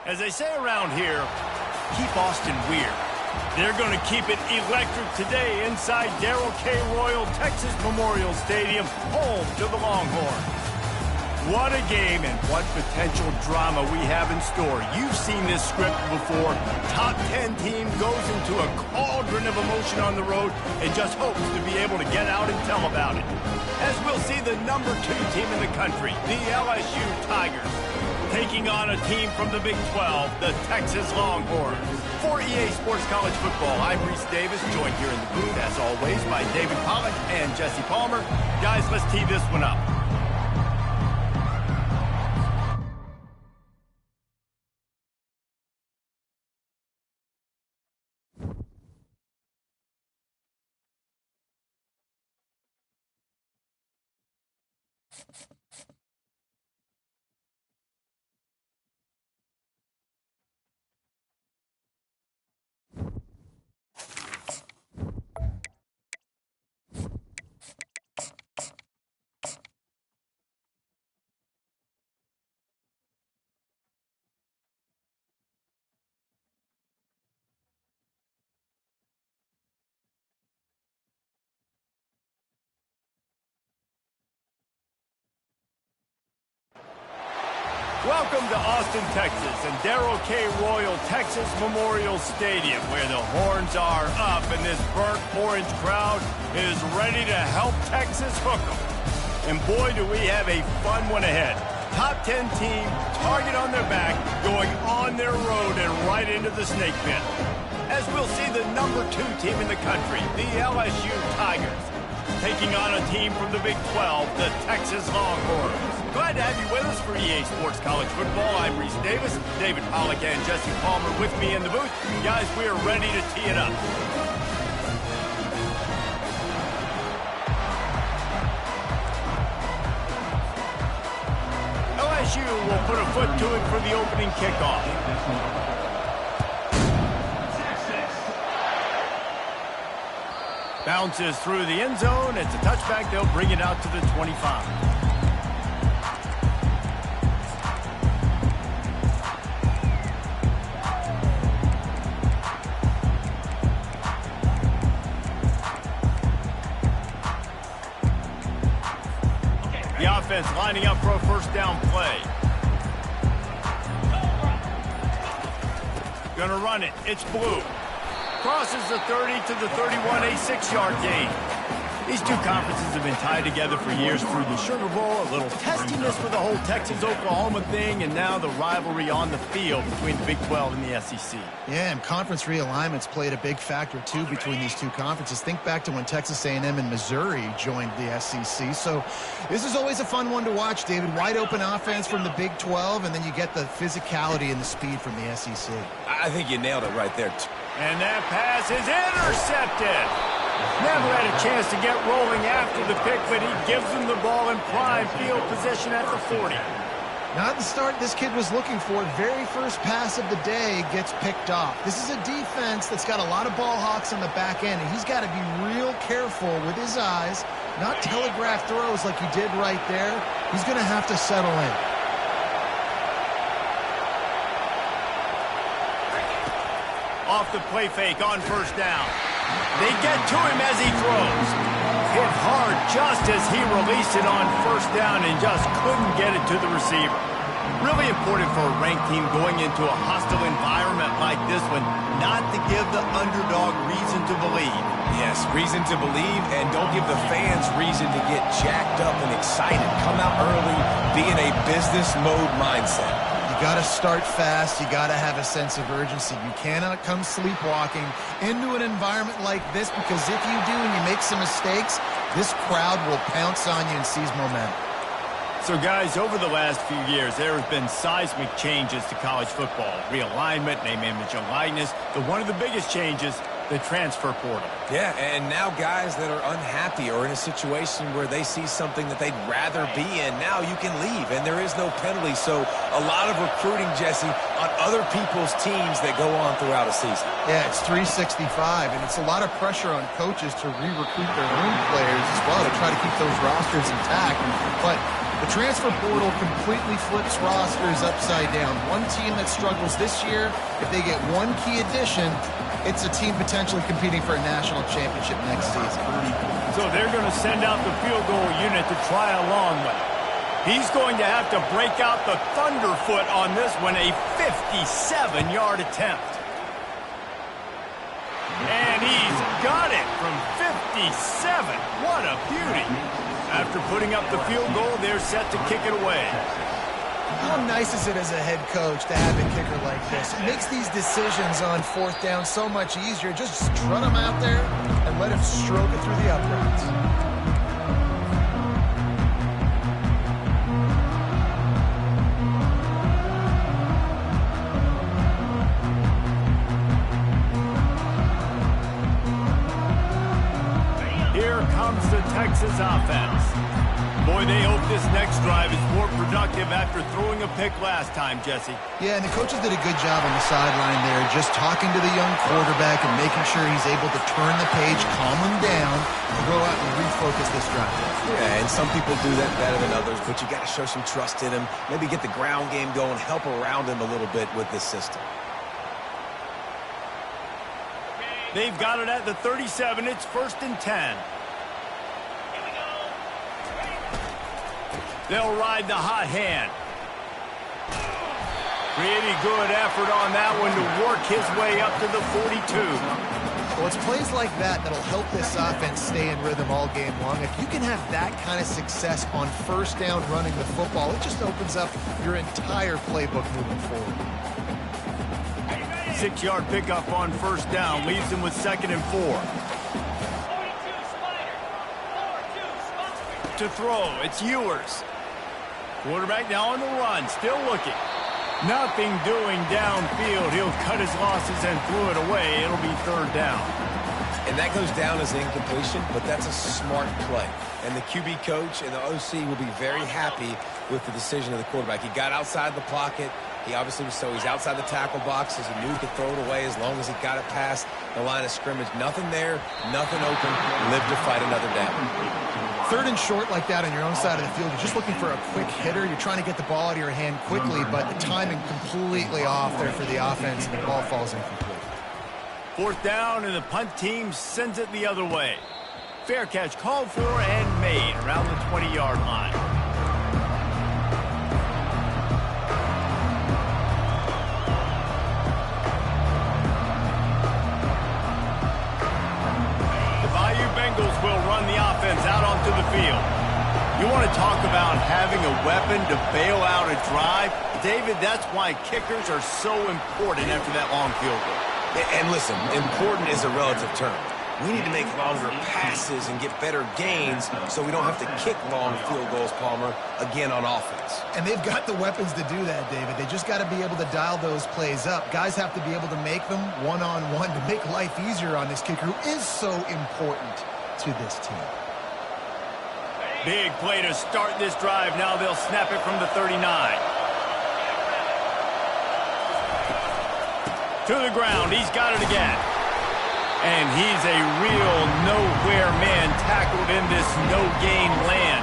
As they say around here, keep Austin weird. They're going to keep it electric today inside Darrell K. Royal Texas Memorial Stadium, home to the Longhorns. What a game and what potential drama we have in store. You've seen this script before. Top 10 team goes into a cauldron of emotion on the road and just hopes to be able to get out and tell about it. As we'll see the #2 team in the country, the LSU Tigers, taking on a team from the Big 12, the Texas Longhorns. For EA Sports College Football, I'm Reese Davis, joined here in the booth, as always, by David Pollack and Jesse Palmer. Guys, let's tee this one up. Welcome to Austin, Texas, and Darrell K. Royal Texas Memorial Stadium, where the horns are up and this burnt orange crowd is ready to help Texas hook them. And boy, do we have a fun one ahead. Top 10 team, target on their back, going on their road and right into the snake pit. As we'll see the #2 team in the country, the LSU Tigers, taking on a team from the Big 12, the Texas Longhorns. Glad to have you with us for EA Sports College Football. I'm Reese Davis, David Pollack and Jesse Palmer with me in the booth. Guys, we are ready to tee it up. LSU will put a foot to it for the opening kickoff. Bounces through the end zone. It's a touchback. They'll bring it out to the 25. The offense lining up for a first down play. Gonna run it. It's blue. Crosses the 30 to the 31, a 6-yard gain. These two conferences have been tied together for years through the Sugar Bowl, a little testiness for the whole Texas-Oklahoma thing, and now the rivalry on the field between the Big 12 and the SEC. Yeah, and conference realignments played a big factor, too, between these two conferences. Think back to when Texas A&M and Missouri joined the SEC. So this is always a fun one to watch, David. Wide-open offense from the Big 12, and then you get the physicality and the speed from the SEC. I think you nailed it right there. And that pass is intercepted. Never had a chance to get rolling after the pick, but he gives them the ball in prime field position at the 40. Not the start this kid was looking for. Very first pass of the day gets picked off. This is a defense that's got a lot of ball hawks on the back end, and he's got to be real careful with his eyes, not telegraph throws like he did right there. He's going to have to settle in. Off the play fake on first down. They get to him as he throws. Hit hard just as he released it on first down and just couldn't get it to the receiver. Really important for a ranked team going into a hostile environment like this one, not to give the underdog reason to believe. Yes, reason to believe, and don't give the fans reason to get jacked up and excited. Come out early, be in a business mode mindset. You got to start fast. You got to have a sense of urgency. You cannot come sleepwalking into an environment like this, because if you do and you make some mistakes, this crowd will pounce on you and seize momentum. So, guys, over the last few years, there have been seismic changes to college football. Realignment, name, image, and likeness. One of the biggest changes, the transfer portal. Yeah, and now guys that are unhappy or in a situation where they see something that they'd rather be in, now you can leave, and there is no penalty. So a lot of recruiting, Jesse, on other people's teams that go on throughout a season. Yeah, it's 365, and it's a lot of pressure on coaches to re-recruit their own players as well to try to keep those rosters intact. But The transfer portal completely flips rosters upside down. One team that struggles this year, if they get one key addition, it's a team potentially competing for a national championship next season. So they're going to send out the field goal unit to try a long one. He's going to have to break out the thunderfoot on this one, a 57-yard attempt. And he's got it from 57. What a beauty. After putting up the field goal, they're set to kick it away. How nice is it as a head coach to have a kicker like this? It makes these decisions on fourth down so much easier. Just strut him out there and let him stroke it through the uprights. Here comes the Texas offense. Boy, they hope this next drive is more productive after throwing a pick last time, Jesse. Yeah, and the coaches did a good job on the sideline there, just talking to the young quarterback and making sure he's able to turn the page, calm him down, and go out and refocus this drive. Yeah, and some people do that better than others, but you got to show some trust in him, maybe get the ground game going, help around him a little bit with this system. They've got it at the 37. It's 1st and 10. They'll ride the hot hand. Pretty good effort on that one to work his way up to the 42. Well, it's plays like that that'll help this offense stay in rhythm all game long. If you can have that kind of success on first down running the football, it just opens up your entire playbook moving forward. 6-yard pickup on first down leaves them with 2nd and 4. To throw, it's Ewers. Quarterback now on the run, still looking. Nothing doing downfield. He'll cut his losses and threw it away. It'll be 3rd down. And that goes down as incompletion, but that's a smart play. And the QB coach and the OC will be very happy with the decision of the quarterback. He got outside the pocket. He obviously was he's outside the tackle box, as he knew he could throw it away as long as he got it past the line of scrimmage. Nothing there, nothing open. Live to fight another down. 3rd and short like that on your own side of the field, you're just looking for a quick hitter. You're trying to get the ball out of your hand quickly, but the timing completely off there for the offense, and the ball falls incomplete. 4th down, and the punt team sends it the other way. Fair catch called for and made around the 20-yard line. Bengals will run the offense out onto the field. You want to talk about having a weapon to bail out a drive? David, that's why kickers are so important after that long field goal. And listen, important is a relative term. We need to make longer passes and get better gains so we don't have to kick long field goals, Palmer, again on offense. And they've got the weapons to do that, David. They just got to be able to dial those plays up. Guys have to be able to make them one-on-one to make life easier on this kicker, who is so important to this team. Big play to start this drive. Now they'll snap it from the 39. To the ground. He's got it again. And he's a real nowhere man tackled in this no-gain land.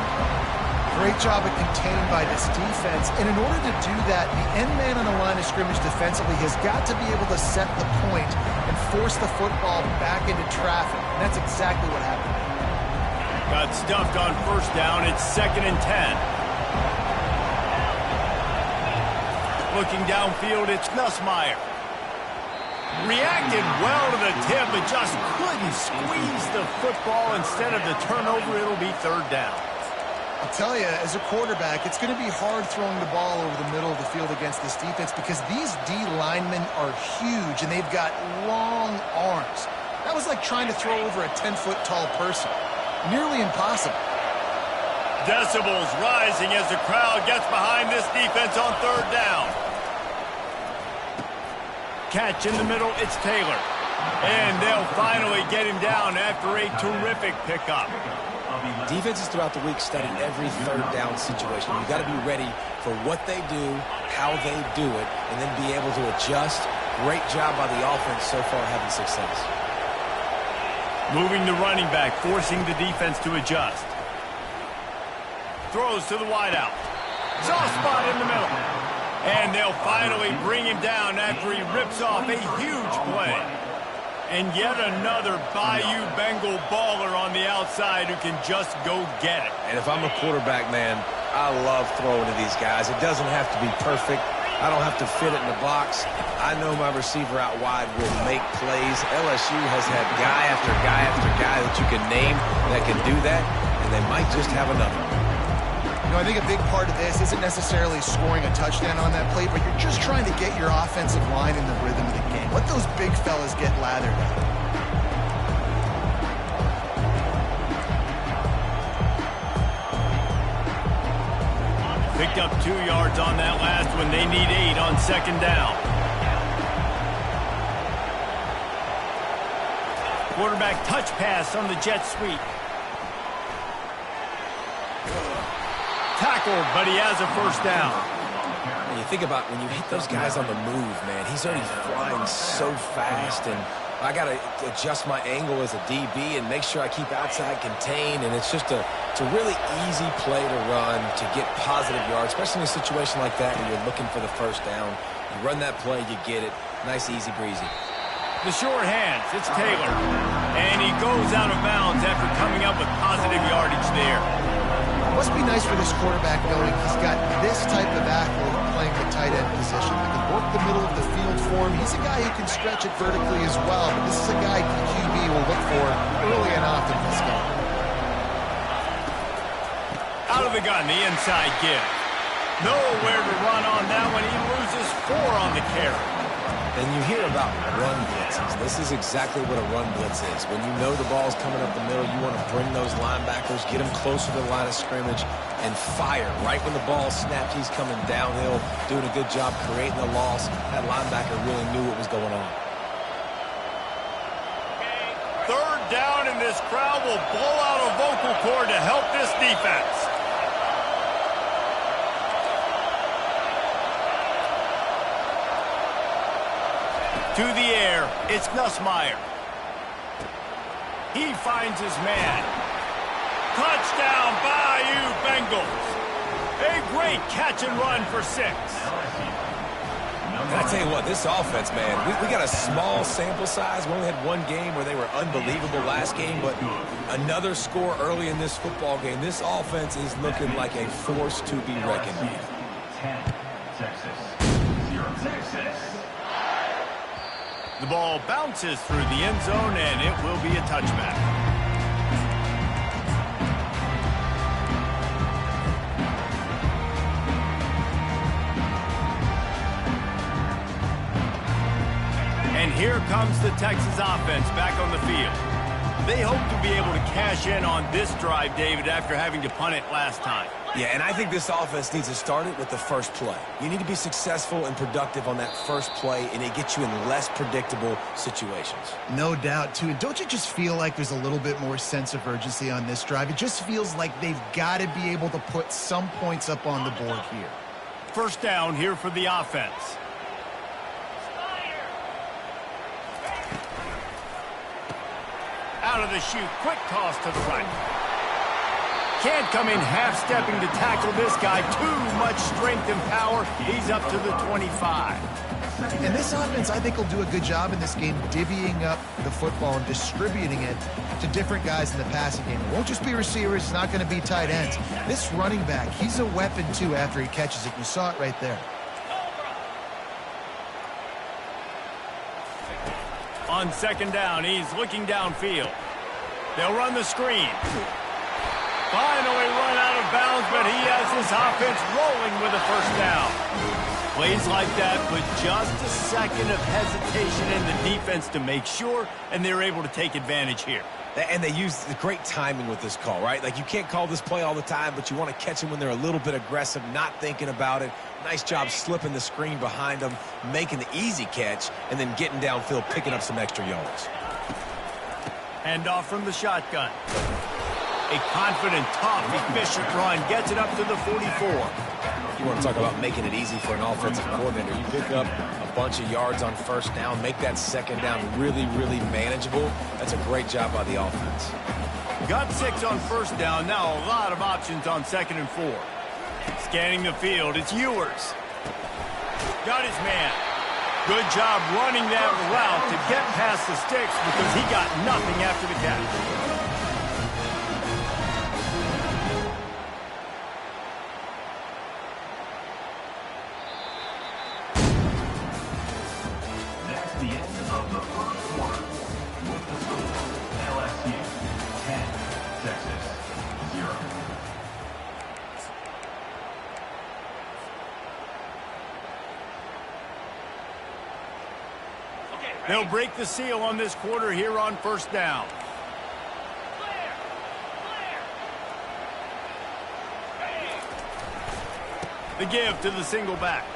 Great job of containing by this defense. And in order to do that, the end man on the line of scrimmage defensively has got to be able to set the point and force the football back into traffic. And that's exactly what happened. Got stuffed on first down. It's 2nd and 10. Looking downfield, it's Nussmeier. Reacted well to the tip, but just couldn't squeeze the football. Instead of the turnover, it'll be 3rd down. I'll tell you, as a quarterback, it's going to be hard throwing the ball over the middle of the field against this defense because these D linemen are huge and they've got long arms. That was like trying to throw over a 10-foot tall person. Nearly impossible. Decibels rising as the crowd gets behind this defense on 3rd down. Catch in the middle, it's Taylor. And they'll finally get him down after a terrific pickup. Defenses throughout the week study every 3rd down situation. You've got to be ready for what they do, how they do it, and then be able to adjust. Great job by the offense so far having success. Moving the running back, forcing the defense to adjust. throws to the wideout. Soft spot in the middle. And they'll finally bring him down after he rips off a huge play. And yet another Bayou Bengal baller on the outside who can just go get it. And if I'm a quarterback, man, I love throwing to these guys. It doesn't have to be perfect. I don't have to fit it in the box. I know my receiver out wide will make plays. LSU has had guy after guy after guy that you can name that can do that, and they might just have another. You know, I think a big part of this isn't necessarily scoring a touchdown on that play, but you're just trying to get your offensive line in the rhythm of the game. Let those big fellas get lathered up. Picked up 2 yards on that last one. They need 8 on second down. Quarterback touch pass on the jet sweep. Tackled, but he has a first down. And you think about when you hit those guys on the move, man, he's already flying so fast, and I got to adjust my angle as a DB and make sure I keep outside contained, and it's just a really easy play to run to get positive yards, especially in a situation like that when you're looking for the first down. You run that play, you get it. Nice, easy, breezy. The short hands, it's Taylor. And he goes out of bounds after coming up with positive yardage there. It must be nice for this quarterback knowing he's got this type of athlete playing the tight end position. He can work the middle of the field for him. He's a guy who can stretch it vertically as well, but this is a guy the QB will look for early and often in this game. Out of the gun, the inside give. Nowhere to run on that one. He loses 4 on the carry. And you hear about run blitzes. This is exactly what a run blitz is. When you know the ball's coming up the middle, you want to bring those linebackers, get them closer to the line of scrimmage, and fire. Right when the ball snapped, he's coming downhill, doing a good job creating the loss. That linebacker really knew what was going on. Third down, and this crowd will blow out a vocal cord to help this defense. To the air, it's Nussmeier. He finds his man. Touchdown, Bayou Bengals. A great catch and run for 6. And I tell you what, this offense, man, we got a small sample size. We only had one game where they were unbelievable last game, but another score early in this football game. This offense is looking like a force to be reckoned with. 10, Texas. 0, Texas. The ball bounces through the end zone, and it will be a touchback. And here comes the Texas offense back on the field. They hope to be able to cash in on this drive, David, after having to punt it last time. Yeah, and I think this offense needs to start it with the first play. You need to be successful and productive on that first play, and it gets you in less predictable situations. No doubt, too. And don't you just feel like there's a little bit more sense of urgency on this drive? It just feels like they've got to be able to put some points up on the board here. First down here for the offense. Out of the chute, quick toss to the right. Can't come in half-stepping to tackle this guy. Too much strength and power. He's up to the 25. And this offense, I think, will do a good job in this game divvying up the football and distributing it to different guys in the passing game. It won't just be receivers. It's not going to be tight ends. This running back, he's a weapon, too, after he catches it. You saw it right there. On second down, he's looking downfield. They'll run the screen. Finally run out of bounds, but he has his offense rolling with a first down. Plays like that with just a second of hesitation in the defense to make sure, and they're able to take advantage here. And they use the great timing with this call, right? Like, you can't call this play all the time, but you want to catch them when they're a little bit aggressive, not thinking about it. Nice job slipping the screen behind them, making the easy catch, and then getting downfield, picking up some extra yards. Hand off from the shotgun. A confident, tough, efficient run gets it up to the 44. You want to talk about making it easy for an offensive coordinator. You pick up a bunch of yards on first down, make that second down really, really manageable. That's a great job by the offense. Got 6 on first down. Now a lot of options on 2nd and 4. Scanning the field, it's Ewers. Got his man. Good job running that route to get past the sticks because he got nothing after the catch. The end of the first quarter with the score LSU 10, Texas 0. They'll break the seal on this quarter here on first down. The give to the single back.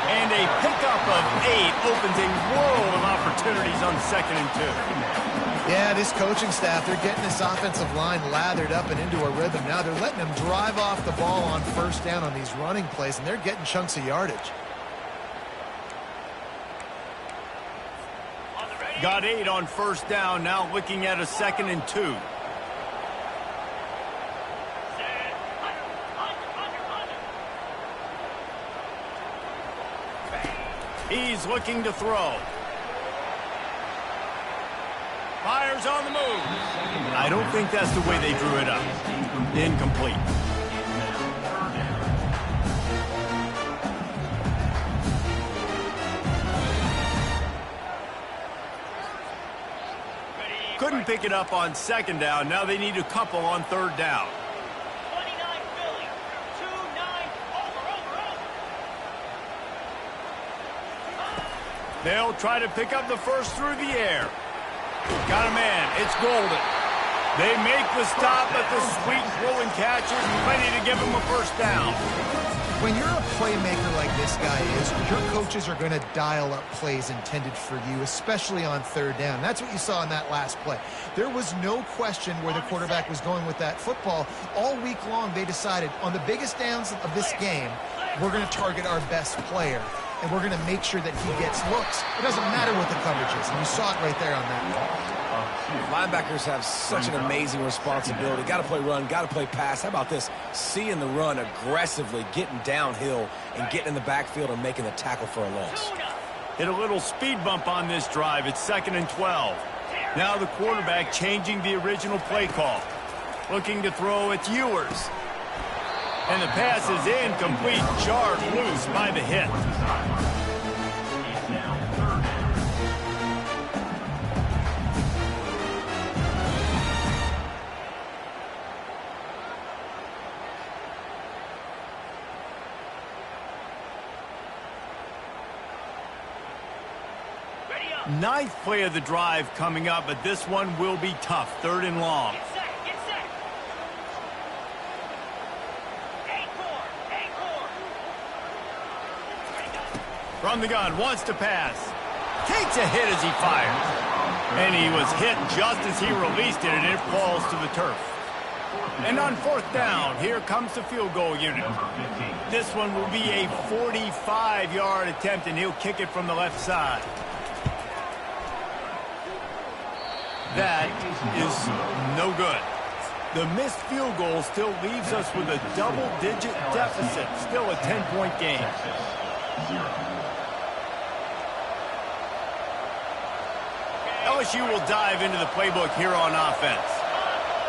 And a pickup of 8 opens a world of opportunities on 2nd and 2. Yeah, this coaching staff, they're getting this offensive line lathered up and into a rhythm. Now they're letting them drive off the ball on first down on these running plays, and they're getting chunks of yardage. Got 8 on first down, now looking at a 2nd and 2. He's looking to throw. Fires on the move. I don't think that's the way they drew it up. Incomplete. Couldn't pick it up on 2nd down. Now they need a couple on 3rd down. They'll try to pick up the first through the air. Got a man. It's Golden. They make the stop, but the sweet throw and catch is plenty to give them a first down. When you're a playmaker like this guy is, your coaches are going to dial up plays intended for you, especially on 3rd down. That's what you saw in that last play. There was no question where the quarterback was going with that football. All week long, they decided on the biggest downs of this game, we're going to target our best player, and we're going to make sure that he gets looks. It doesn't matter what the coverage is, and you saw it right there on that. Linebackers have such an amazing responsibility. Got to play run, got to play pass. How about this? Seeing the run aggressively, getting downhill, and getting in the backfield and making the tackle for a loss. Hit a little speed bump on this drive. It's 2nd and 12. Now the quarterback changing the original play call. Looking to throw, it's Ewers. And the pass is incomplete, jarred loose by the hit. Ninth play of the drive coming up, but this one will be tough. 3rd and long. Get set. From the gun, wants to pass. Takes a hit as he fires. And he was hit just as he released it, and it falls to the turf. And on 4th down, here comes the field goal unit. This one will be a 45-yard attempt, and he'll kick it from the left side. That is no good. The missed field goal still leaves us with a double-digit deficit. Still a 10-point game. LSU will dive into the playbook here on offense.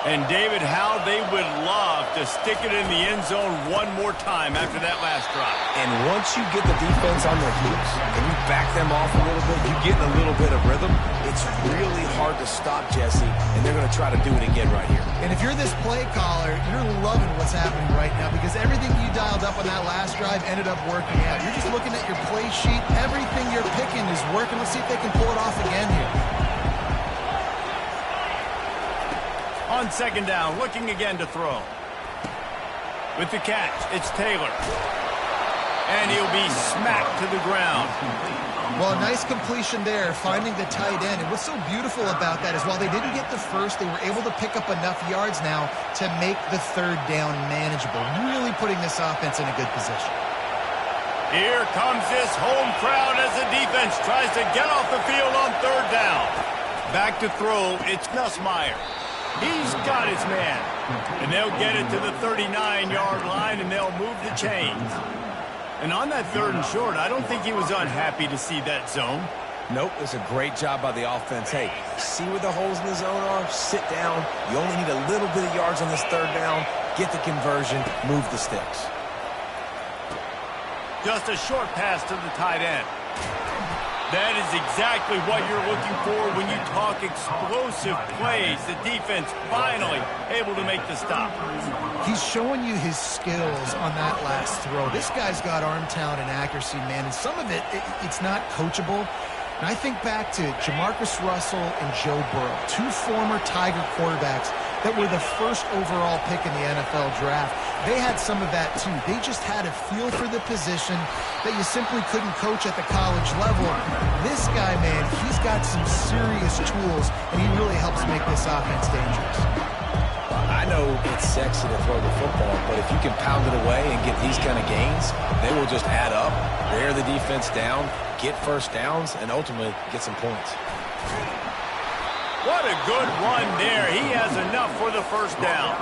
And, David, how they would love to stick it in the end zone one more time after that last drive. And once you get the defense on their heels and you back them off a little bit, you get a little bit of rhythm, it's really hard to stop, Jesse, and they're going to try to do it again right here. And if you're this play caller, you're loving what's happening right now because everything you dialed up on that last drive ended up working out. You're just looking at your play sheet. Everything you're picking is working. Let's see if they can pull it off again here. On 2nd down, looking again to throw. With the catch, it's Taylor. And he'll be smacked to the ground. Well, a nice completion there, finding the tight end. And what's so beautiful about that is while they didn't get the first, they were able to pick up enough yards now to make the 3rd down manageable, really putting this offense in a good position. Here comes this home crowd as the defense tries to get off the field on 3rd down. Back to throw, it's Nussmeier. He's got his man. And they'll get it to the 39-yard line, and they'll move the chains. And on that 3rd and short, I don't think he was unhappy to see that zone. Nope, it's a great job by the offense. Hey, see where the holes in the zone are? Sit down. You only need a little bit of yards on this 3rd down. Get the conversion. Move the sticks. Just a short pass to the tight end. That is exactly what you're looking for when you talk explosive plays. The defense finally able to make the stop. He's showing you his skills on that last throw. This guy's got arm talent and accuracy, man, and some of it's not coachable. And I think back to Jamarcus Russell and Joe Burrow, 2 former Tiger quarterbacks that were the first overall pick in the NFL draft. They had some of that too. They just had a feel for the position that you simply couldn't coach at the college level. This guy, man, he's got some serious tools, and he really helps make this offense dangerous. I know it's sexy to throw the football, but if you can pound it away and get these kind of gains, they will just add up, wear the defense down, get first downs, and ultimately get some points. What a good run there. He has enough for the 1st down.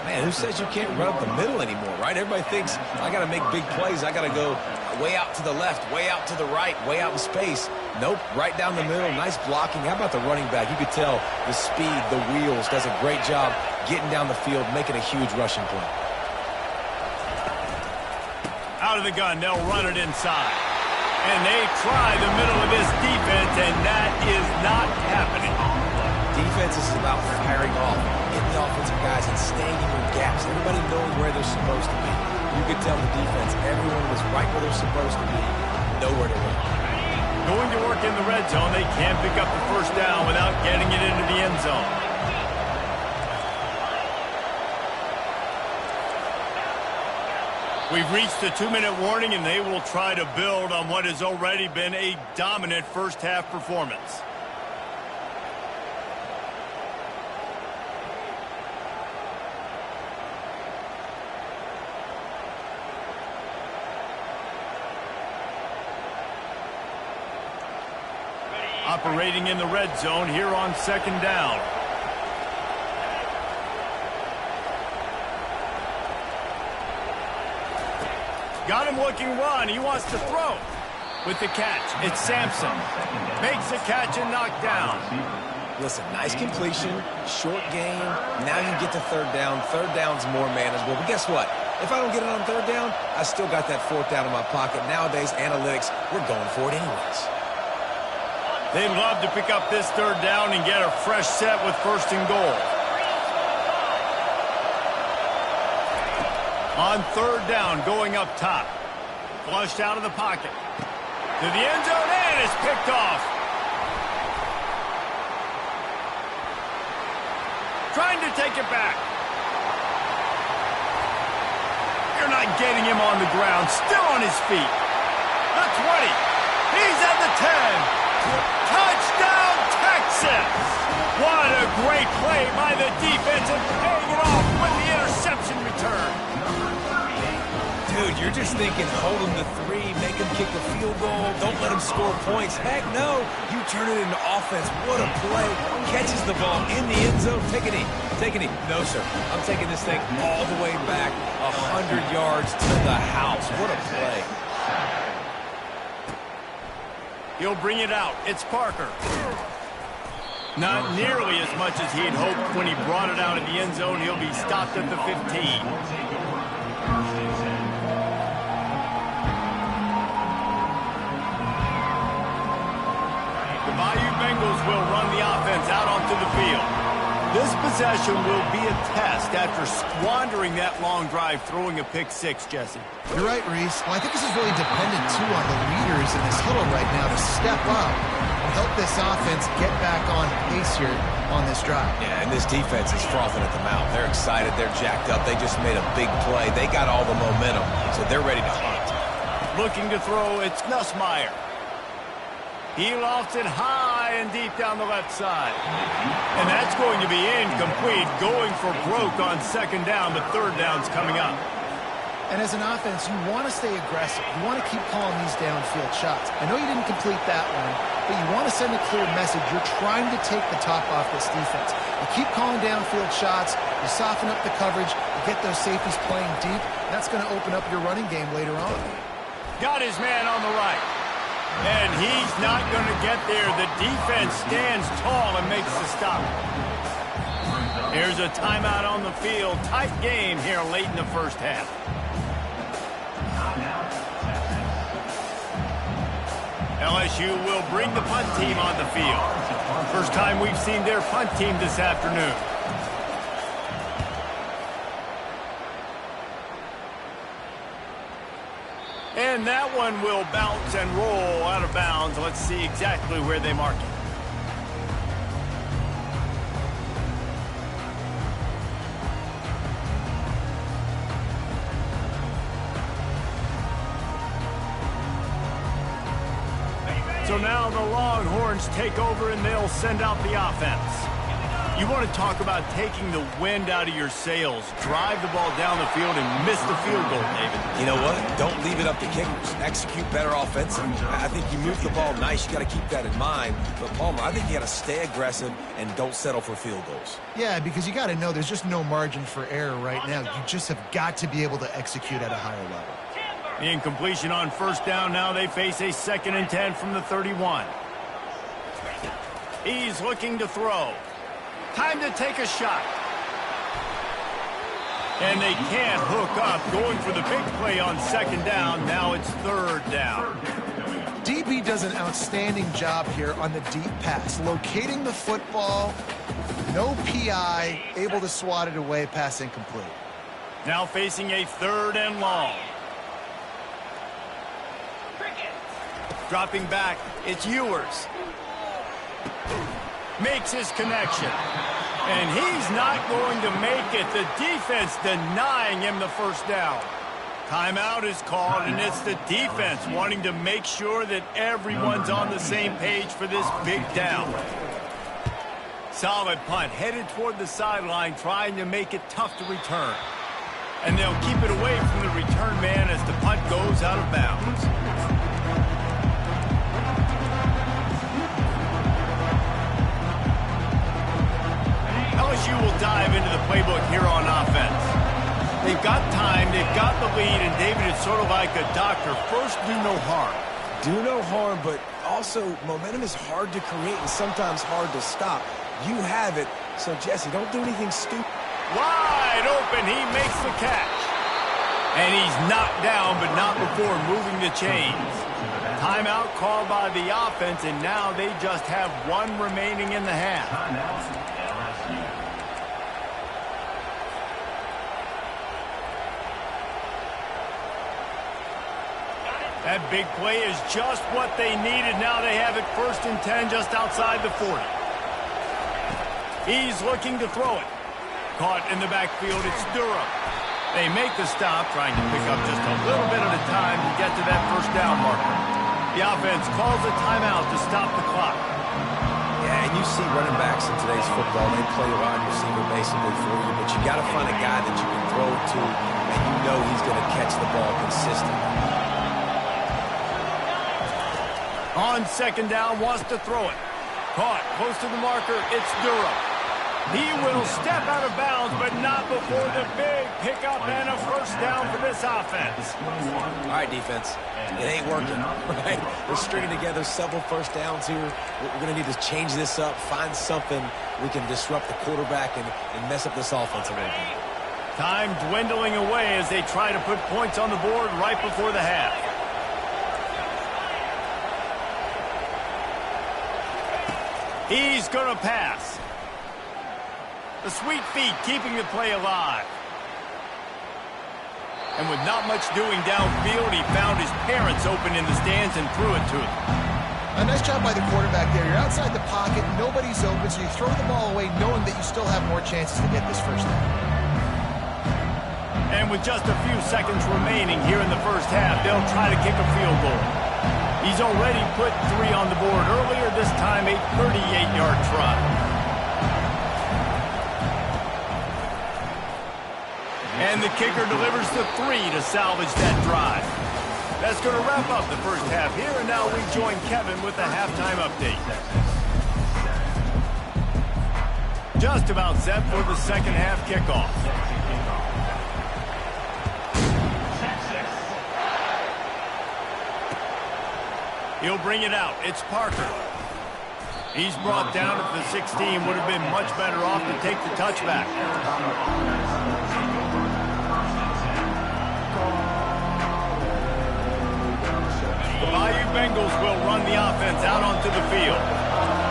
Man, who says you can't run up the middle anymore, right? Everybody thinks, I got to make big plays. I got to go way out to the left, way out to the right, way out in space. Nope, right down the middle. Nice blocking. How about the running back? You could tell the speed, the wheels, does a great job getting down the field, making a huge rushing play. Out of the gun, they'll run it inside. And they try the middle of this defense, and that is not happening. Defense is about firing off, getting the offensive guys and staying in your gaps, everybody knowing where they're supposed to be. You could tell the defense, everyone was right where they're supposed to be, nowhere to run. Going to work in the red zone, they can't pick up the 1st down without getting it into the end zone. We've reached the 2-minute warning, and they will try to build on what has already been a dominant first-half performance. Operating in the red zone here on 2nd down. Got him looking run. He wants to throw. With the catch, it's Sampson. Makes the catch and knocked down. Listen, nice completion, short game. Now you get to 3rd down. 3rd down's more manageable. But guess what? If I don't get it on 3rd down, I still got that 4th down in my pocket. Nowadays, analytics, we're going for it anyways. They'd love to pick up this 3rd down and get a fresh set with 1st and goal. On 3rd down, going up top. Flushed out of the pocket. To the end zone, and it's picked off. Trying to take it back. You're not getting him on the ground. Still on his feet. The 20. He's at the 10. Touchdown, Texas! What a great play by the defense and paying it off with the interception return. Dude, you're just thinking, hold him to 3, make him kick the field goal, don't let him score points. Heck no, you turn it into offense. What a play. Catches the ball in the end zone. Take a knee. Take a knee. No, sir. I'm taking this thing all the way back 100 yards to the house. What a play. He'll bring it out. It's Parker. Not nearly as much as he'd hoped when he brought it out of the end zone. He'll be stopped at the 15. The Bayou Bengals will run the offense out onto the field. This possession will be a test after squandering that long drive, throwing a pick-6, Jesse. You're right, Reese. Well, I think this is really dependent, too, on the leaders in this huddle right now to step up and help this offense get back on pace here on this drive. Yeah, and this defense is frothing at the mouth. They're excited. They're jacked up. They just made a big play. They got all the momentum, so they're ready to hunt. Looking to throw, it's Nussmeier. He lofts it high and deep down the left side. And that's going to be incomplete. Going for broke on 2nd down, but 3rd down's coming up. And as an offense, you want to stay aggressive. You want to keep calling these downfield shots. I know you didn't complete that one, but you want to send a clear message. You're trying to take the top off this defense. You keep calling downfield shots. You soften up the coverage. You get those safeties playing deep. That's going to open up your running game later on. Got his man on the right. And he's not going to get there. The defense stands tall and makes the stop. Here's a timeout on the field. Tight game here late in the first half. LSU will bring the punt team on the field. First time we've seen their punt team this afternoon. And that one will bounce and roll out of bounds. Let's see exactly where they mark it. So now the Longhorns take over and they'll send out the offense. You want to talk about taking the wind out of your sails. Drive the ball down the field and miss the field goal, David. You know what? Don't leave it up to kickers. Execute better offensively. I think you move the ball nice. You got to keep that in mind. But, Palmer, I think you got to stay aggressive and don't settle for field goals. Yeah, because you got to know there's just no margin for error right now. You just have got to be able to execute at a higher level. The incompletion on first down. Now they face a 2nd and 10 from the 31. He's looking to throw. Time to take a shot. And they can't hook up. Going for the big play on 2nd down. Now it's 3rd down. DB does an outstanding job here on the deep pass. Locating the football, no PI, able to swat it away, pass incomplete. Now facing a 3rd and long. Dropping back, it's Ewers. Makes his connection. And he's not going to make it. The defense denying him the first down. Timeout is called, and it's the defense wanting to make sure that everyone's on the same page for this big down. Solid punt, headed toward the sideline, trying to make it tough to return. And they'll keep it away from the return man as the punt goes out of bounds. LSU will dive into the playbook here on offense. They've got time, they've got the lead, and David, it's sort of like a doctor. First, do no harm. Do no harm, but also momentum is hard to create and sometimes hard to stop. You have it, so Jesse, don't do anything stupid. Wide open, he makes the catch. And he's knocked down, but not before moving the chains. Timeout called by the offense, and now they just have one remaining in the half. That big play is just what they needed. Now they have it 1st and 10 just outside the 40. He's looking to throw it. Caught in the backfield, it's Durham. They make the stop, trying to pick up just a little bit at a time to get to that 1st down marker. The offense calls a timeout to stop the clock. Yeah, and you see running backs in today's football, they play a wide receiver basically for you, but you got to find a guy that you can throw it to, and you know he's going to catch the ball consistently. On 2nd down, wants to throw it. Caught close to the marker, it's Durham. He will step out of bounds, but not before the big pickup and a 1st down for this offense. All right, defense, it ain't working, right? We're stringing together several 1st downs here. We're going to need to change this up, find something we can disrupt the quarterback and mess up this offense a little bit. Time dwindling away as they try to put points on the board right before the half. He's going to pass. The sweet feet keeping the play alive. And with not much doing downfield, he found his parents open in the stands and threw it to them. A nice job by the quarterback there. You're outside the pocket, nobody's open, so you throw the ball away knowing that you still have more chances to get this 1st down. And with just a few seconds remaining here in the 1st half, they'll try to kick a field goal. He's already put 3 on the board earlier, this time a 38-yard try. And the kicker delivers the 3 to salvage that drive. That's going to wrap up the first half here, and now we join Kevin with the halftime update. Just about set for the second half kickoff. He'll bring it out. It's Parker. He's brought down at the 16. Would have been much better off to take the touchback. The Bayou Bengals will run the offense out onto the field.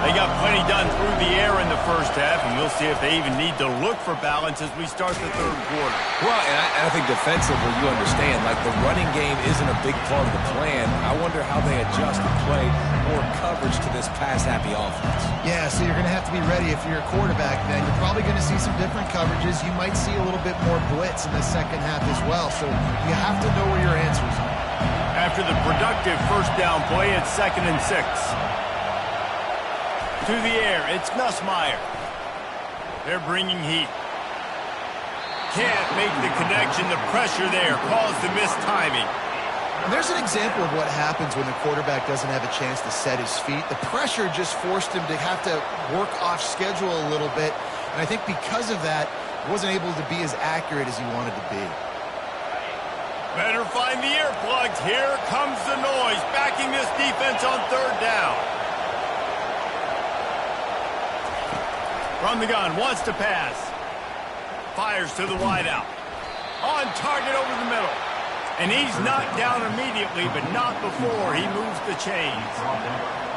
They got plenty done through the air in the first half, and we'll see if they even need to look for balance as we start the third quarter. Well, and I think defensively, you understand, like the running game isn't a big part of the plan. I wonder how they adjust and play more coverage to this pass-happy offense. Yeah, so you're going to have to be ready if you're a quarterback then. You're probably going to see some different coverages. You might see a little bit more blitz in the second half as well, so you have to know where your answers are. After the productive first down play, it's 2nd and 6. To the air, it's Nussmeier. They're bringing heat. Can't make the connection. The pressure there caused the missed timing. And there's an example of what happens when the quarterback doesn't have a chance to set his feet. The pressure just forced him to have to work off schedule a little bit. And I think because of that, he wasn't able to be as accurate as he wanted to be. Better find the earplugs. Here comes the noise, backing this defense on third down. From the gun, wants to pass. Fires to the wideout. On target over the middle. And he's knocked down immediately, but not before he moves the chains.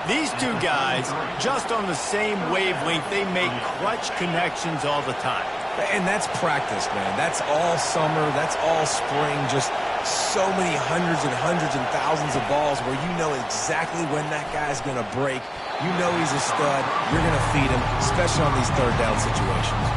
These two guys, just on the same wavelength, they make clutch connections all the time. And that's practice, man. That's all summer. That's all spring. Just so many hundreds and thousands of balls where you know exactly when that guy's going to break. You know he's a stud. You're going to feed him, especially on these third down situations.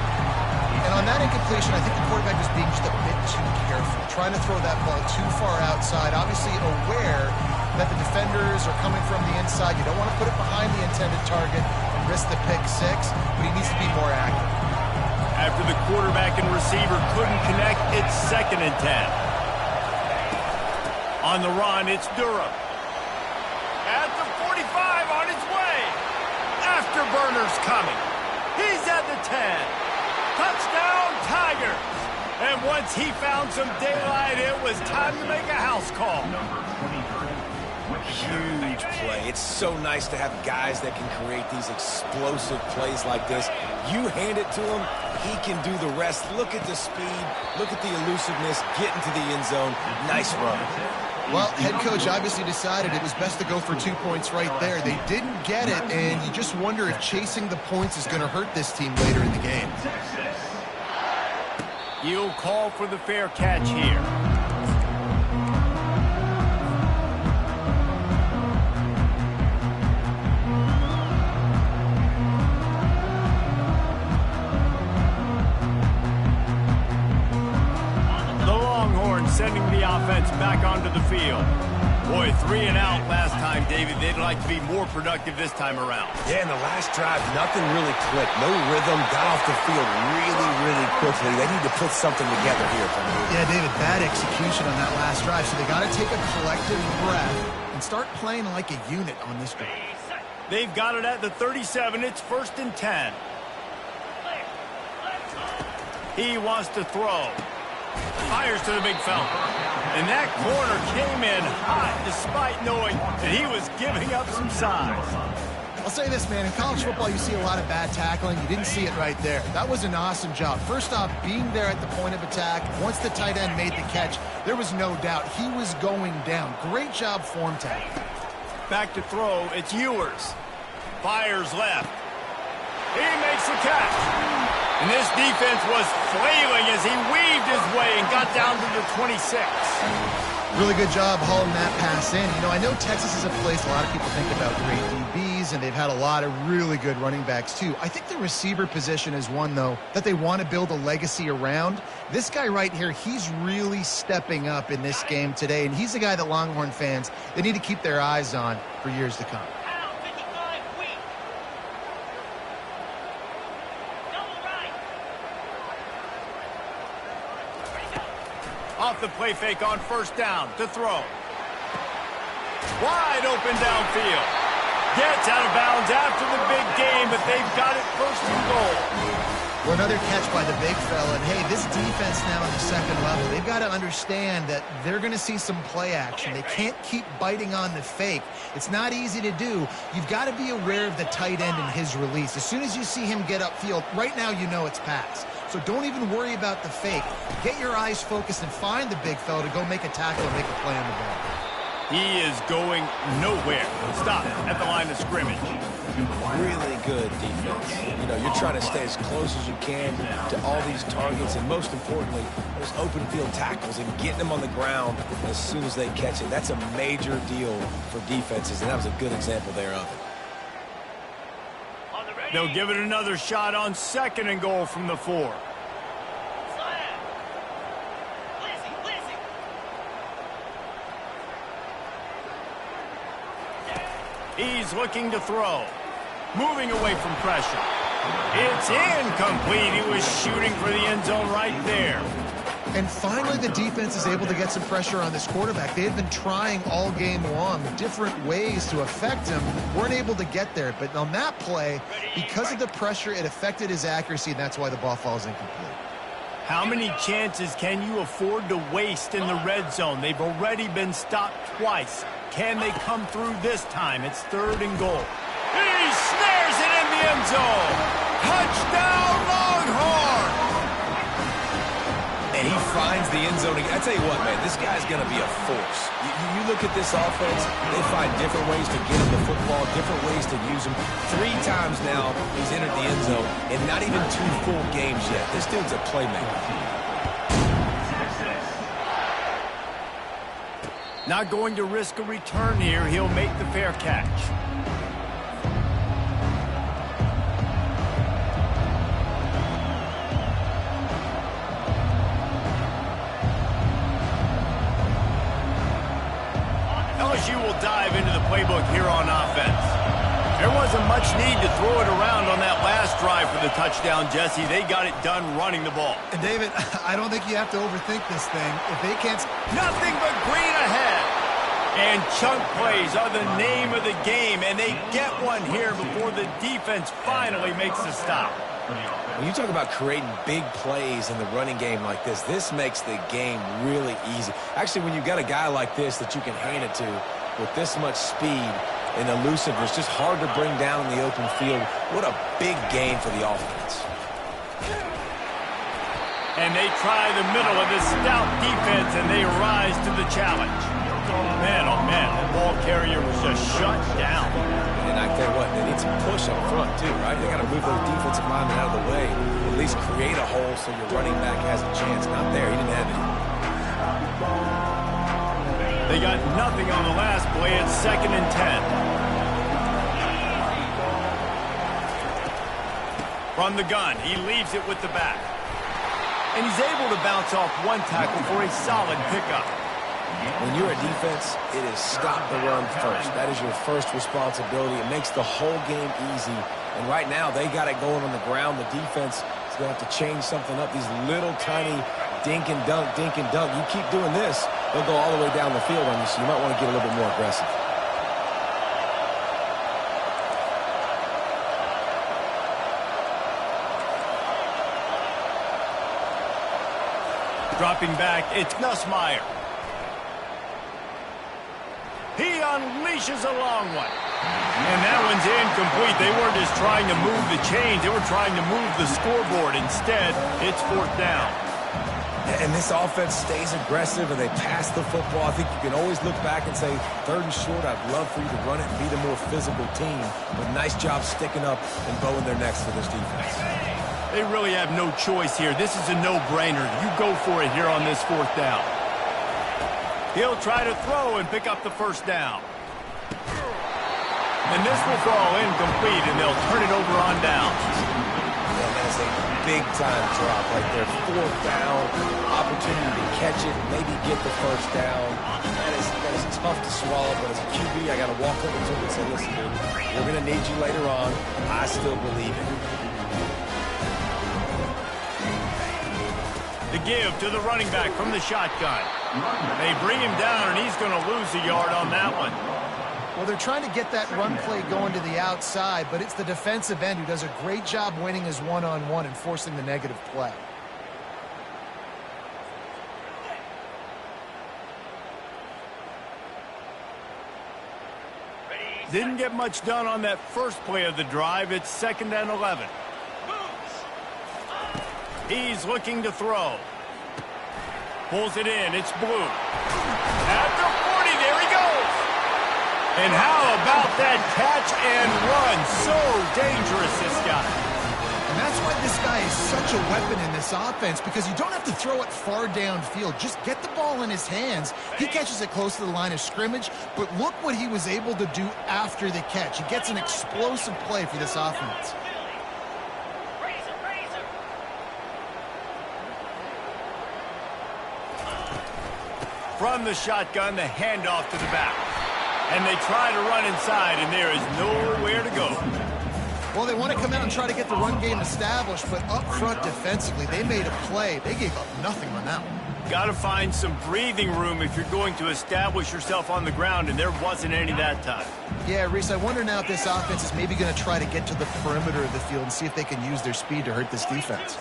And on that incompletion, I think the quarterback was being just a bit too careful, trying to throw that ball too far outside, obviously aware that the defenders are coming from the inside. You don't want to put it behind the intended target and risk the pick 6, but he needs to be more accurate. After the quarterback and receiver couldn't connect, it's 2nd and 10. On the run, it's Durham. At the 45, on his way. Afterburner's coming. He's at the 10. Touchdown, Tigers. And once he found some daylight, it was time to make a house call. Huge play. It's so nice to have guys that can create these explosive plays like this. You hand it to him, he can do the rest. Look at the speed. Look at the elusiveness. Get into the end zone. Nice run. Well, head coach obviously decided it was best to go for 2 points right there. They didn't get it, and you just wonder if chasing the points is going to hurt this team later in the game. He'll call for the fair catch here. Sending the offense back onto the field. Boy, 3 and out last time, David. They'd like to be more productive this time around. Yeah, in the last drive, nothing really clicked. No rhythm. Got off the field really quickly. They need to put something together here. Yeah, David, bad execution on that last drive. So they got to take a collective breath and start playing like a unit on this drive. They've got it at the 37. It's 1st and 10. He wants to throw. Fires to the big fella. And that corner came in hot despite knowing that he was giving up some size. I'll say this, man. In college football, you see a lot of bad tackling. You didn't see it right there. That was an awesome job. First off, being there at the point of attack. Once the tight end made the catch, there was no doubt he was going down. Great job form tackling. Back to throw. It's Ewers. Fires left. He makes the catch. And this defense was flailing as he weaved his way and got down to the 26. Really good job hauling that pass in. You know, I know Texas is a place a lot of people think about great DBs, and they've had a lot of really good running backs too. I think the receiver position is one, though, that they want to build a legacy around. This guy right here, he's really stepping up in this game today, and he's the guy that Longhorn fans, they need to keep their eyes on for years to come. Off the play fake on first down to throw. Wide open downfield. Gets out of bounds after the big game, but they've got it first and goal. Well, another catch by the big fella. And, hey, this defense now on the second level, they've got to understand that they're going to see some play action. They can't keep biting on the fake. It's not easy to do. You've got to be aware of the tight end and his release. As soon as you see him get upfield, right now you know it's pass. So don't even worry about the fake. Get your eyes focused and find the big fella to go make a tackle and make a play on the ball. He is going nowhere. Stop at the line of scrimmage. Really good defense. You know, you're trying to stay as close as you can to all these targets, and most importantly, those open field tackles and getting them on the ground as soon as they catch it. That's a major deal for defenses, and that was a good example there of it. They'll give it another shot on second and goal from the 4. He's looking to throw. Moving away from pressure. It's incomplete. He was shooting for the end zone right there. And finally, the defense is able to get some pressure on this quarterback. They had been trying all game long different ways to affect him. Weren't able to get there. But on that play, because of the pressure, it affected his accuracy, and that's why the ball falls incomplete. How many chances can you afford to waste in the red zone? They've already been stopped twice. Can they come through this time? It's third and goal. He snares it in the end zone. Touchdown, Longhorn! And he finds the end zone. I tell you what, man, this guy's going to be a force. You look at this offense, they find different ways to get him the football, different ways to use him. 3 times now he's entered the end zone, and not even 2 full games yet. This dude's a playmaker. Not going to risk a return here. He'll make the fair catch. LSU will dive into the playbook here on offense. There wasn't much need to throw it around on that last drive for the touchdown, Jesse. They got it done running the ball. And, David, I don't think you have to overthink this thing. If they can't... Nothing but green ahead. And chunk plays are the name of the game, and they get one here before the defense finally makes the stop. When you talk about creating big plays in the running game like this makes the game really easy. Actually, when you've got a guy like this that you can hand it to with this much speed and elusiveness, just hard to bring down in the open field. What a big game for the offense. And they try the middle of this stout defense, and they rise to the challenge. Man, oh man, that ball carrier was just shut down. And I tell you what, they need some push up front too, right? They got to move those defensive linemen out of the way, at least create a hole so your running back has a chance. Not there, he didn't have it. They got nothing on the last play. It's 2nd and 10. From the gun, he leaves it with the back. And he's able to bounce off one tackle for a solid pickup. When you're a defense, it is stop the run first. That is your first responsibility. It makes the whole game easy. And right now, they got it going on the ground. The defense is going to have to change something up. These little tiny dink and dunk, dink and dunk. You keep doing this, they'll go all the way down the field on you, so you might want to get a little bit more aggressive. Dropping back, it's Nussmeier. He unleashes a long one. And that one's incomplete. They weren't just trying to move the chains. They were trying to move the scoreboard. Instead, it's 4th down. And this offense stays aggressive and they pass the football. I think you can always look back and say, 3rd and short, I'd love for you to run it and be the more physical team. But nice job sticking up and bowing their necks for this defense. They really have no choice here. This is a no-brainer. You go for it here on this 4th down. He'll try to throw and pick up the 1st down. And this will fall incomplete, and they'll turn it over on down. Yeah, that's a big-time drop right there. 4th down, opportunity to catch it, maybe get the 1st down. That is tough to swallow, but as a QB, I got to walk over to him and say, listen, dude, we're going to need you later on. I still believe it. The give to the running back from the shotgun. They bring him down, and he's going to lose a yard on that one. Well, they're trying to get that run play going to the outside, but it's the defensive end who does a great job winning his one-on-one and forcing the negative play. Didn't get much done on that first play of the drive. It's 2nd and 11. He's looking to throw. Pulls it in. It's Blue. At the 40, there he goes. And how about that catch and run? So dangerous, this guy. And that's why this guy is such a weapon in this offense, because you don't have to throw it far downfield. Just get the ball in his hands. He catches it close to the line of scrimmage, but look what he was able to do after the catch. He gets an explosive play for this offense. From the shotgun, the handoff to the back. And they try to run inside, and there is nowhere to go. Well, they want to come out and try to get the run game established, but up front defensively, they made a play. They gave up nothing on that one. Got to find some breathing room if you're going to establish yourself on the ground, and there wasn't any that time. Yeah, Reese, I wonder now if this offense is maybe going to try to get to the perimeter of the field and see if they can use their speed to hurt this defense.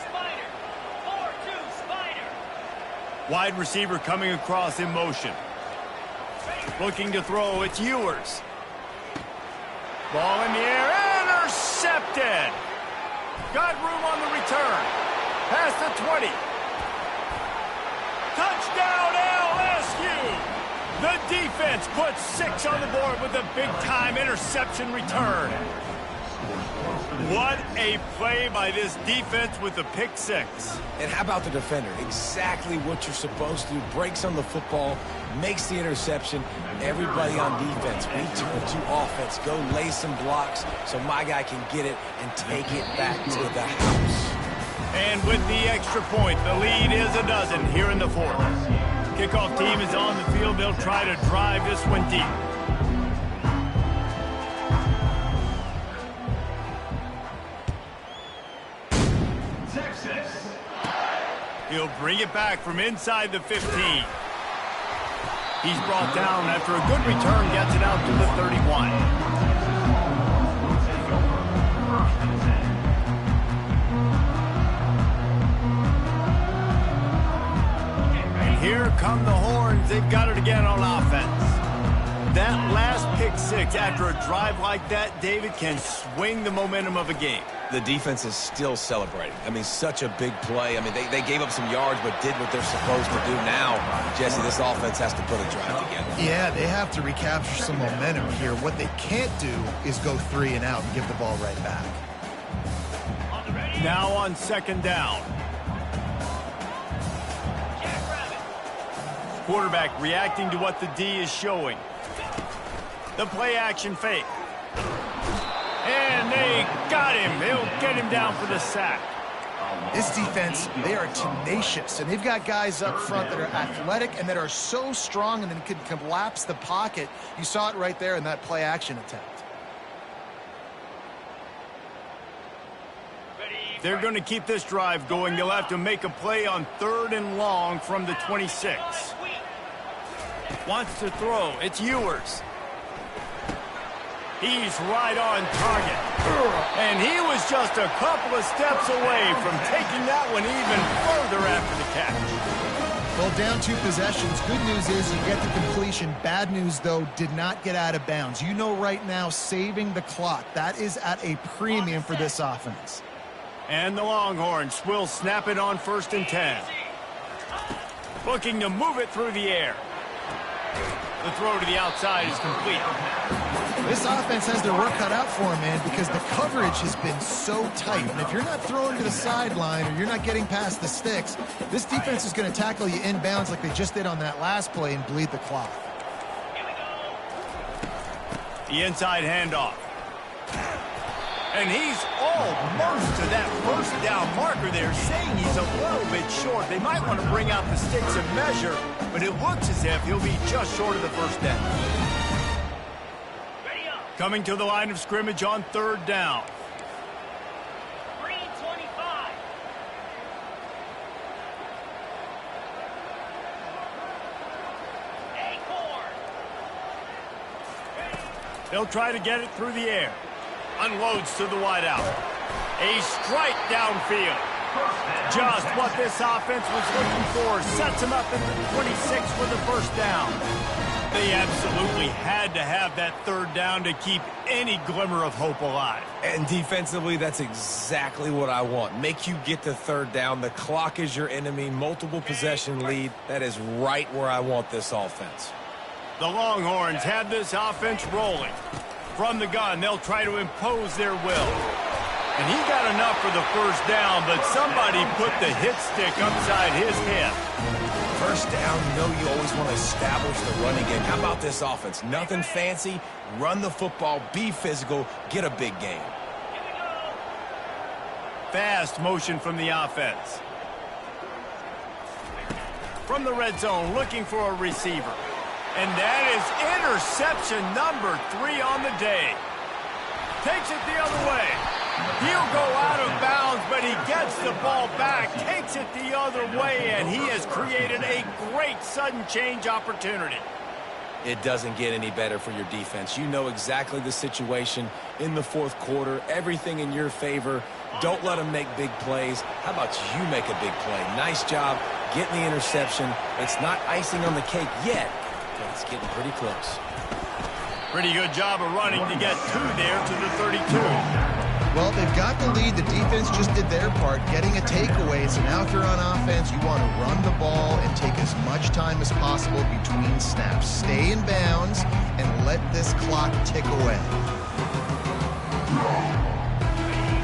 Wide receiver coming across in motion. Looking to throw, it's Ewers. Ball in the air, intercepted. Got room on the return. Past the 20. Touchdown LSU. The defense puts 6 on the board with a big-time interception return. What a play by this defense with the pick 6. And how about the defender? Exactly what you're supposed to do. Breaks on the football, makes the interception. Everybody on defense, we turn to offense. Go lay some blocks so my guy can get it and take it back to the house. And with the extra point, the lead is a dozen here in the 4th. Kickoff team is on the field. They'll try to drive this one deep. He'll bring it back from inside the 15. He's brought down after a good return, gets it out to the 31. And here come the horns. They've got it again on offense. That last pick 6 after a drive like that, David, can swing the momentum of a game. The defense is still celebrating. I mean, such a big play. I mean, they gave up some yards but did what they're supposed to do. Now, Jesse, this offense has to put a drive together. Yeah, they have to recapture some momentum here. What they can't do is go 3 and out and give the ball right back. Now on 2nd down. Quarterback reacting to what the D is showing. The play action fake. And they got him. They'll get him down for the sack. This defense, they are tenacious, and they've got guys up front that are athletic and that are so strong and then can collapse the pocket. You saw it right there in that play action attempt. They're going to keep this drive going. They'll have to make a play on 3rd and long from the 26. Wants to throw. It's Ewers. He's right on target. And he was just a couple of steps away from taking that one even further after the catch. Well, down 2 possessions. Good news is you get the completion. Bad news, though, did not get out of bounds. You know right now, saving the clock. That is at a premium for this offense. And the Longhorns will snap it on 1st and 10. Looking to move it through the air. The throw to the outside is complete. This offense has their work cut out for them, man, because the coverage has been so tight. And if you're not throwing to the sideline or you're not getting past the sticks, this defense is going to tackle you inbounds like they just did on that last play and bleed the clock. The inside handoff. And he's almost to that 1st down marker there, saying he's a little bit short. They might want to bring out the sticks and measure, but it looks as if he'll be just short of the 1st down. Coming to the line of scrimmage on 3rd down. They'll try to get it through the air. Unloads to the wideout. A strike downfield. Just what this offense was looking for. Sets him up at the 26 for the first down. They absolutely had to have that third down to keep any glimmer of hope alive. And defensively, that's exactly what I want. Make you get to third down. The clock is your enemy. Multiple possession lead. That is right where I want this offense. The Longhorns have this offense rolling. From the gun, they'll try to impose their will. And he got enough for the first down, but somebody put the hit stick upside his head. First down, you know you always want to establish the running game. How about this offense? Nothing fancy. Run the football, be physical, get a big gain. Fast motion from the offense. From the red zone, looking for a receiver. And that is interception number 3 on the day. Takes it the other way. He'll go out of bounds, but he gets the ball back, takes it the other way, and he has created a great sudden change opportunity. It doesn't get any better for your defense. You know exactly the situation in the fourth quarter, everything in your favor. Don't let them make big plays. How about you make a big play? Nice job getting the interception. It's not icing on the cake yet, but it's getting pretty close. Pretty good job of running to get 2 there to the 32. Well, they've got the lead. The defense just did their part, getting a takeaway. So now if you're on offense, you want to run the ball and take as much time as possible between snaps. Stay in bounds and let this clock tick away.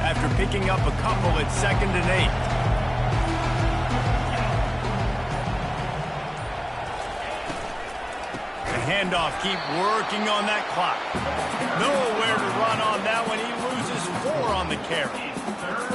After picking up a couple at 2nd and 8. Handoff, keep working on that clock. Nowhere to run on that one. He loses 4 on the carry.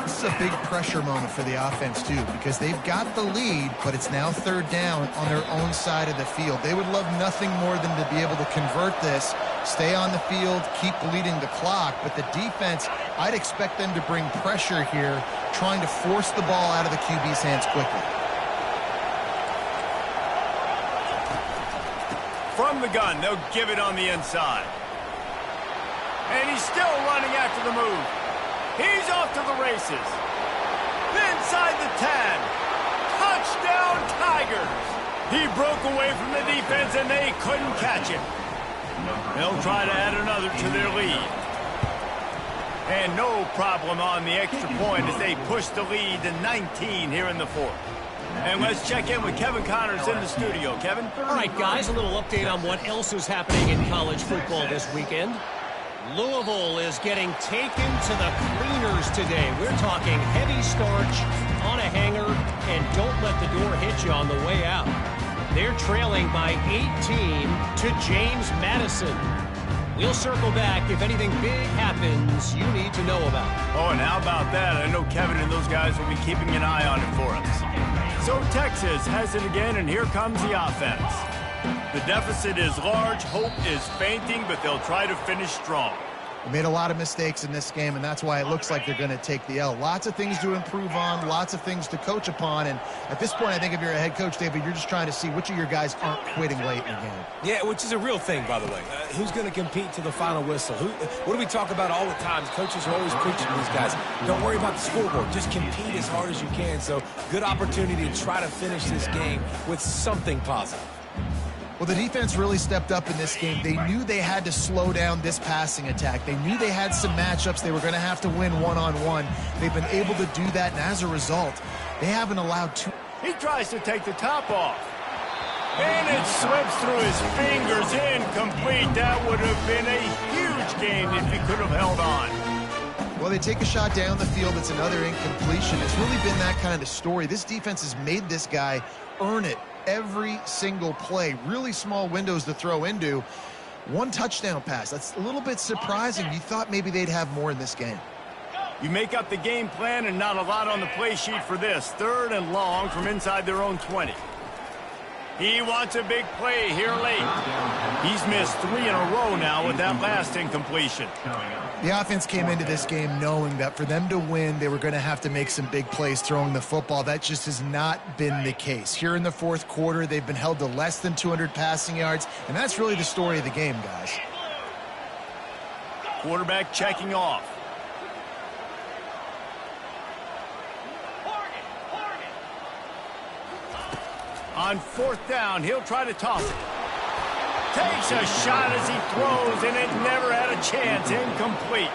This is a big pressure moment for the offense, too, because they've got the lead, but it's now third down on their own side of the field. They would love nothing more than to be able to convert this, stay on the field, keep leading the clock. But the defense, I'd expect them to bring pressure here, trying to force the ball out of the QB's hands quickly. From the gun, they'll give it on the inside. And he's still running after the move. He's off to the races. Inside the 10. Touchdown, Tigers. He broke away from the defense, and they couldn't catch him. They'll try to add another to their lead. And no problem on the extra point as they push the lead to 19 here in the fourth. And let's check in with Kevin Connors in the studio. Kevin? All right, guys, a little update on what else is happening in college football this weekend. Louisville is getting taken to the cleaners today. We're talking heavy starch on a hanger, and don't let the door hit you on the way out. They're trailing by 18 to James Madison. We'll circle back if anything big happens you need to know about. Oh, and how about that? I know Kevin and those guys will be keeping an eye on it for us. So Texas has it again, and here comes the offense. The deficit is large, hope is fainting, but they'll try to finish strong. They made a lot of mistakes in this game, and that's why it looks like they're going to take the L. Lots of things to improve on, lots of things to coach upon, and at this point, I think if you're a head coach, David, you're just trying to see which of your guys aren't quitting late in the game. Yeah, which is a real thing, by the way. Who's going to compete to the final whistle? What do we talk about all the time? Coaches are always preaching to these guys. Don't worry about the scoreboard. Just compete as hard as you can. So, good opportunity to try to finish this game with something positive. Well, the defense really stepped up in this game. They knew they had to slow down this passing attack. They knew they had some matchups they were going to have to win one-on-one. They've been able to do that, and as a result, they haven't allowed two. He tries to take the top off. And it slips through his fingers, incomplete. That would have been a huge game if he could have held on. Well, they take a shot down the field. It's another incompletion. It's really been that kind of story. This defense has made this guy earn it every single play. Really small windows to throw into. One touchdown pass. That's a little bit surprising. You thought maybe they'd have more in this game. You make up the game plan and not a lot on the play sheet for this. 3rd and long from inside their own 20. He wants a big play here late. He's missed 3 in a row now with that last incompletion. The offense came into this game knowing that for them to win, they were going to have to make some big plays throwing the football. That just has not been the case. Here in the fourth quarter, they've been held to less than 200 passing yards, and that's really the story of the game, guys. Quarterback checking off. On 4th down, he'll try to toss it. Takes a shot as he throws, and it never had a chance. Incomplete.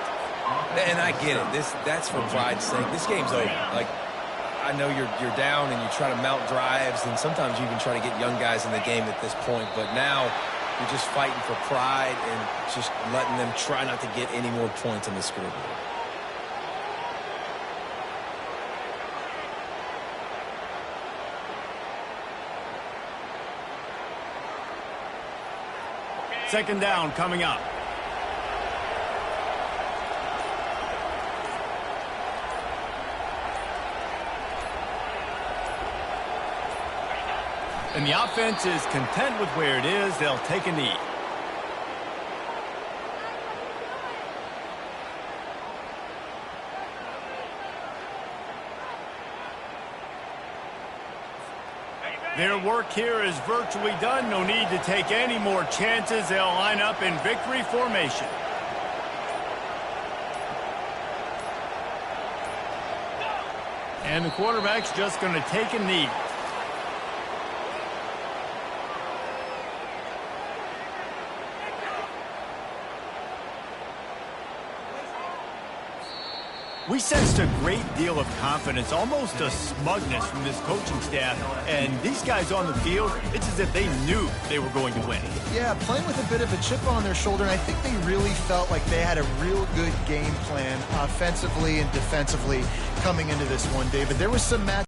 And I get it. That's for pride's sake. This game's over. Like, I know you're down and you try to mount drives, and sometimes you even try to get young guys in the game at this point. But now you're just fighting for pride and just letting them try not to get any more points on the scoreboard. Second down coming up. And the offense is content with where it is. They'll take a knee. Their work here is virtually done. No need to take any more chances. They'll line up in victory formation. And the quarterback's just going to take a knee. We sensed a great deal of confidence, almost a smugness from this coaching staff. And these guys on the field, it's as if they knew they were going to win. Yeah, playing with a bit of a chip on their shoulder, and I think they really felt like they had a real good game plan offensively and defensively coming into this one, David. There was some match